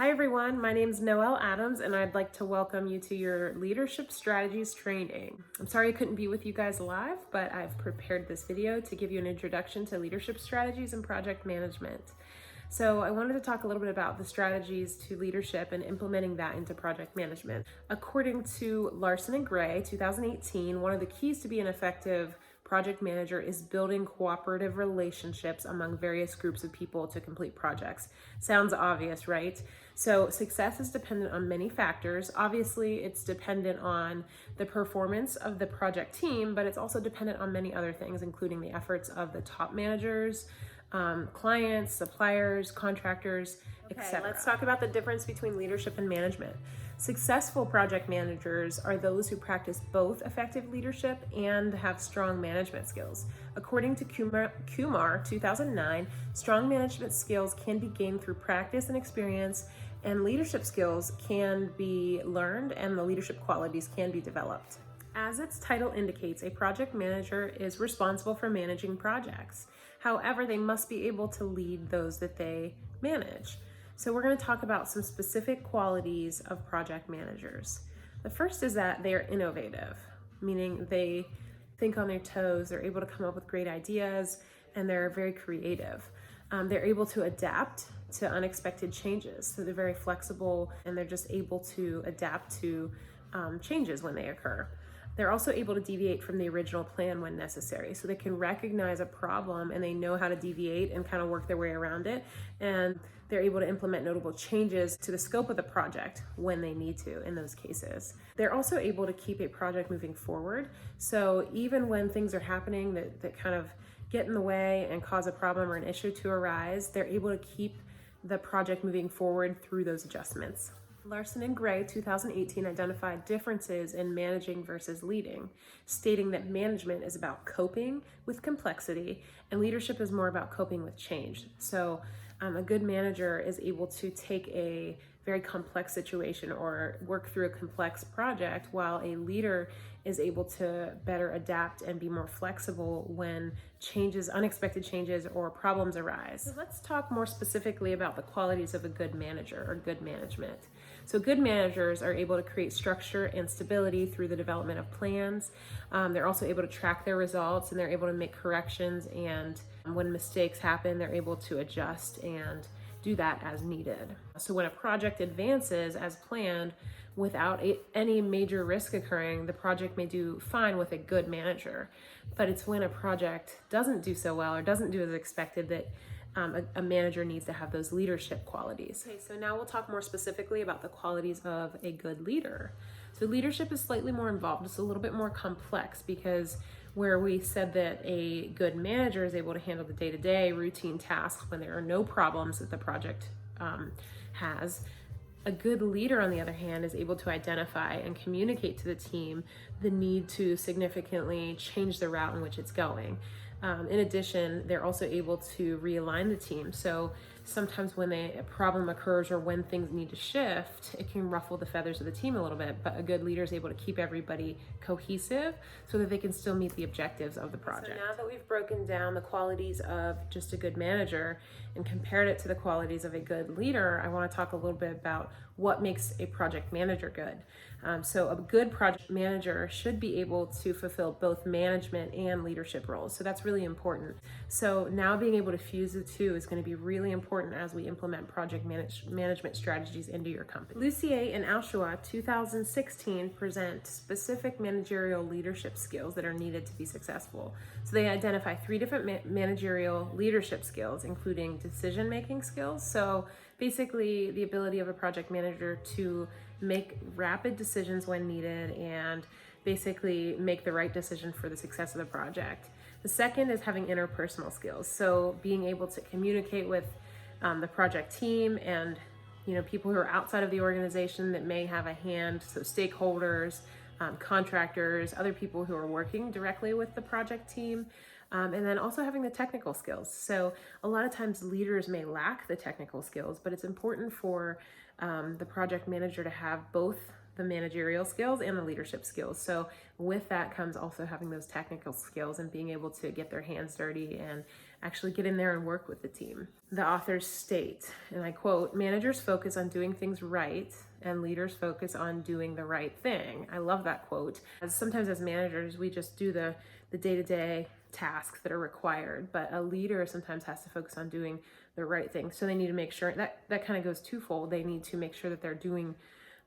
Hi everyone, my name is Noelle Adams and I'd like to welcome you to your Leadership Strategies training. I'm sorry I couldn't be with you guys live, but I've prepared this video to give you an introduction to leadership strategies and project management. So I wanted to talk a little bit about the strategies to leadership and implementing that into project management. According to Larson and Gray, 2018, one of the keys to be an effective project manager is building cooperative relationships among various groups of people to complete projects. Sounds obvious, right? So success is dependent on many factors. Obviously, it's dependent on the performance of the project team, but it's also dependent on many other things, including the efforts of the top managers, clients, suppliers, contractors, etc. Let's talk about the difference between leadership and management. Successful project managers are those who practice both effective leadership and have strong management skills. According to Kumar 2009, strong management skills can be gained through practice and experience, and leadership skills can be learned and the leadership qualities can be developed. As its title indicates, a project manager is responsible for managing projects. However, they must be able to lead those that they manage. So we're going to talk about some specific qualities of project managers. The first is that they are innovative, meaning they think on their toes, they're able to come up with great ideas, and they're very creative. They're able to adapt to unexpected changes. So they're very flexible and they're just able to adapt to changes when they occur. They're also able to deviate from the original plan when necessary. So they can recognize a problem and they know how to deviate and kind of work their way around it. And they're able to implement notable changes to the scope of the project when they need to in those cases. They're also able to keep a project moving forward. So even when things are happening that kind of get in the way and cause a problem or an issue to arise, they're able to keep the project moving forward through those adjustments. Larson and Gray 2018 identified differences in managing versus leading, stating that management is about coping with complexity and leadership is more about coping with change. So a good manager is able to take a very complex situation or work through a complex project, while a leader is able to better adapt and be more flexible when unexpected changes or problems arise. So let's talk more specifically about the qualities of a good manager or good management. So good managers are able to create structure and stability through the development of plans. They're also able to track their results and they're able to make corrections, and when mistakes happen, they're able to adjust and do that as needed. So when a project advances as planned without any major risk occurring, the project may do fine with a good manager. But it's when a project doesn't do so well or doesn't do as expected that a manager needs to have those leadership qualities. Okay, so now we'll talk more specifically about the qualities of a good leader. So leadership is slightly more involved. It's a little bit more complex because where we said that a good manager is able to handle the day-to-day routine tasks when there are no problems that the project has, a good leader, on the other hand, is able to identify and communicate to the team the need to significantly change the route in which it's going. In addition, they're also able to realign the team. So sometimes when a problem occurs or when things need to shift, it can ruffle the feathers of the team a little bit, but a good leader is able to keep everybody cohesive so that they can still meet the objectives of the project. So now that we've broken down the qualities of just a good manager and compared it to the qualities of a good leader, I want to talk a little bit about what makes a project manager good. So a good project manager should be able to fulfill both management and leadership roles. So that's really important. So now being able to fuse the two is going to be really important as we implement project management strategies into your company. Lucier and Alshua 2016 present specific managerial leadership skills that are needed to be successful. So they identify 3 different managerial leadership skills, including decision-making skills. So basically the ability of a project manager to make rapid decisions when needed and basically make the right decision for the success of the project. The second is having interpersonal skills. So being able to communicate with the project team and people who are outside of the organization that may have a hand, so stakeholders, contractors, other people who are working directly with the project team. And then also having the technical skills. So a lot of times leaders may lack the technical skills, but it's important for the project manager to have both the managerial skills and the leadership skills. So with that comes also having those technical skills and being able to get their hands dirty and actually get in there and work with the team. The authors state, and I quote, "Managers focus on doing things right and leaders focus on doing the right thing." I love that quote. As sometimes as managers, we just do the day-to-day tasks that are required, but a leader sometimes has to focus on doing the right thing. So they need to make sure that kind of goes twofold. They need to make sure that they're doing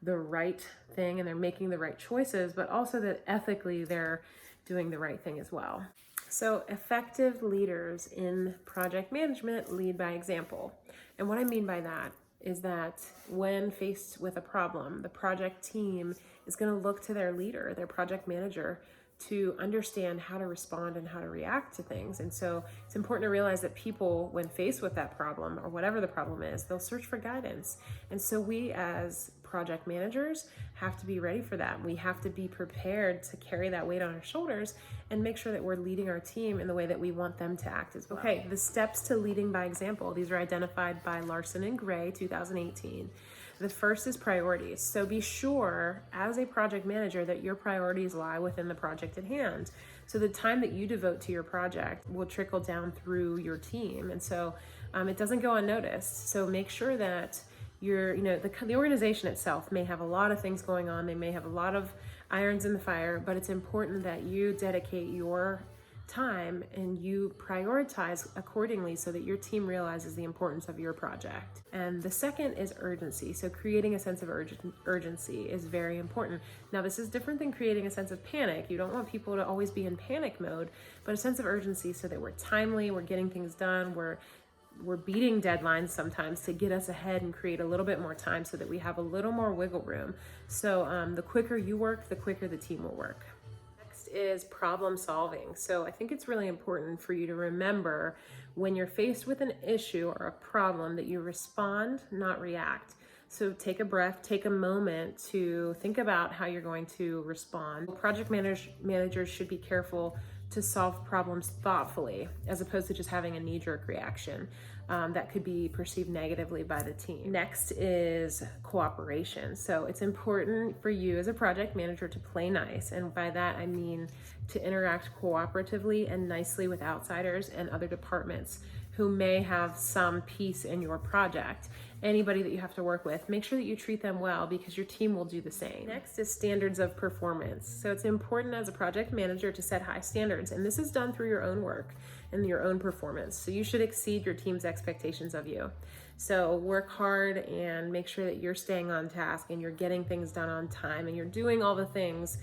the right thing and they're making the right choices, but also that ethically they're doing the right thing as well. So effective leaders in project management lead by example. And what I mean by that is that when faced with a problem, the project team is going to look to their leader, their project manager, to understand how to respond and how to react to things. And so it's important to realize that people, when faced with that problem or whatever the problem is, they'll search for guidance. And so we as project managers have to be ready for that. We have to be prepared to carry that weight on our shoulders and make sure that we're leading our team in the way that we want them to act as well. Okay, the steps to leading by example. These are identified by Larson and Gray, 2018. The first is priorities. So be sure as a project manager that your priorities lie within the project at hand. So the time that you devote to your project will trickle down through your team. And so it doesn't go unnoticed. So make sure that the organization itself may have a lot of things going on. They may have a lot of irons in the fire, but it's important that you dedicate your time and you prioritize accordingly so that your team realizes the importance of your project. And the second is urgency. So creating a sense of urgency is very important. Now, this is different than creating a sense of panic. You don't want people to always be in panic mode, but a sense of urgency so that we're timely, we're getting things done, we're beating deadlines sometimes to get us ahead and create a little bit more time so that we have a little more wiggle room. So the quicker you work, the quicker the team will work. Is problem solving. So I think it's really important for you to remember when you're faced with an issue or a problem that you respond, not react. So take a breath, take a moment to think about how you're going to respond. Project managers should be careful to solve problems thoughtfully as opposed to just having a knee-jerk reaction that could be perceived negatively by the team. Next is cooperation. So it's important for you as a project manager to play nice, and by that I mean to interact cooperatively and nicely with outsiders and other departments who may have some piece in your project. Anybody that you have to work with, make sure that you treat them well because your team will do the same. Next is standards of performance. So it's important as a project manager to set high standards, and this is done through your own work and your own performance. So you should exceed your team's expectations of you. So work hard and make sure that you're staying on task and you're getting things done on time and you're doing all the things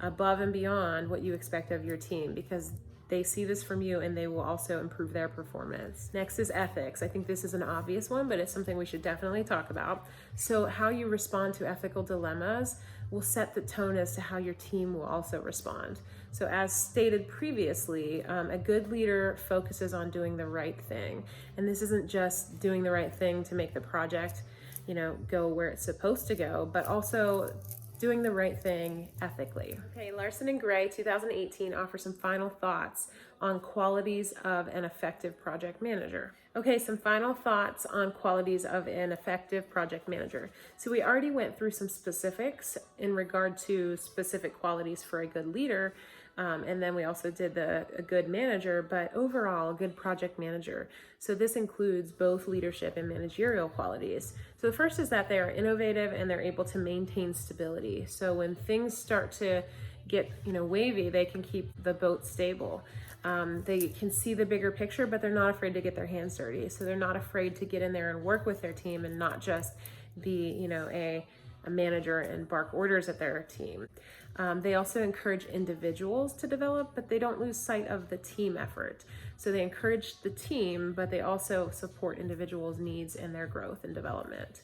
above and beyond what you expect of your team, because they see this from you and they will also improve their performance. Next is ethics. I think this is an obvious one, but it's something we should definitely talk about. So how you respond to ethical dilemmas will set the tone as to how your team will also respond. So as stated previously, a good leader focuses on doing the right thing. And this isn't just doing the right thing to make the project, go where it's supposed to go, but also doing the right thing ethically. Okay, Larson and Gray, 2018, offer some final thoughts on qualities of an effective project manager. Okay, some final thoughts on qualities of an effective project manager. So we already went through some specifics in regard to specific qualities for a good leader, and then we also did a good manager, but overall a good project manager. So this includes both leadership and managerial qualities. So the first is that they are innovative and they're able to maintain stability. So when things start to get wavy, they can keep the boat stable. They can see the bigger picture, but they're not afraid to get their hands dirty. So they're not afraid to get in there and work with their team and not just be a manager and bark orders at their team. They also encourage individuals to develop, but they don't lose sight of the team effort. So they encourage the team, but they also support individuals' needs and their growth and development.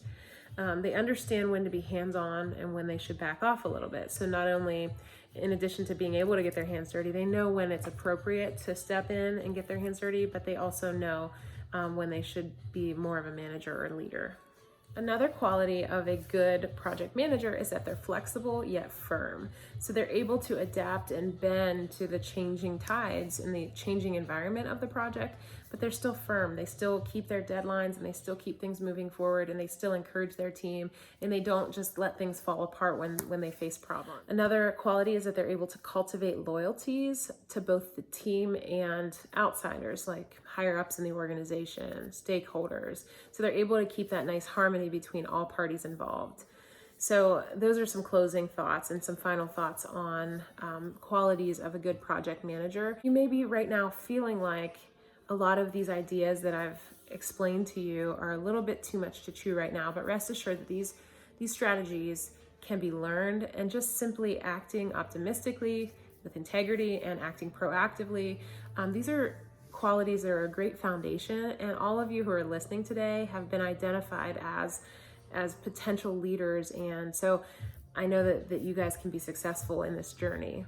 They understand when to be hands-on and when they should back off a little bit. So not only, in addition to being able to get their hands dirty, they know when it's appropriate to step in and get their hands dirty, but they also know when they should be more of a manager or leader. Another quality of a good project manager is that they're flexible yet firm. So they're able to adapt and bend to the changing tides and the changing environment of the project, but they're still firm. They still keep their deadlines and they still keep things moving forward, and they still encourage their team, and they don't just let things fall apart when they face problems. Another quality is that they're able to cultivate loyalties to both the team and outsiders, like higher ups in the organization, stakeholders. So they're able to keep that nice harmony between all parties involved. So those are some closing thoughts and some final thoughts on qualities of a good project manager. You may be right now feeling like a lot of these ideas that I've explained to you are a little bit too much to chew right now, but rest assured that these strategies can be learned, and just simply acting optimistically with integrity and acting proactively. These are qualities that are a great foundation, and all of you who are listening today have been identified as potential leaders, and so I know that you guys can be successful in this journey.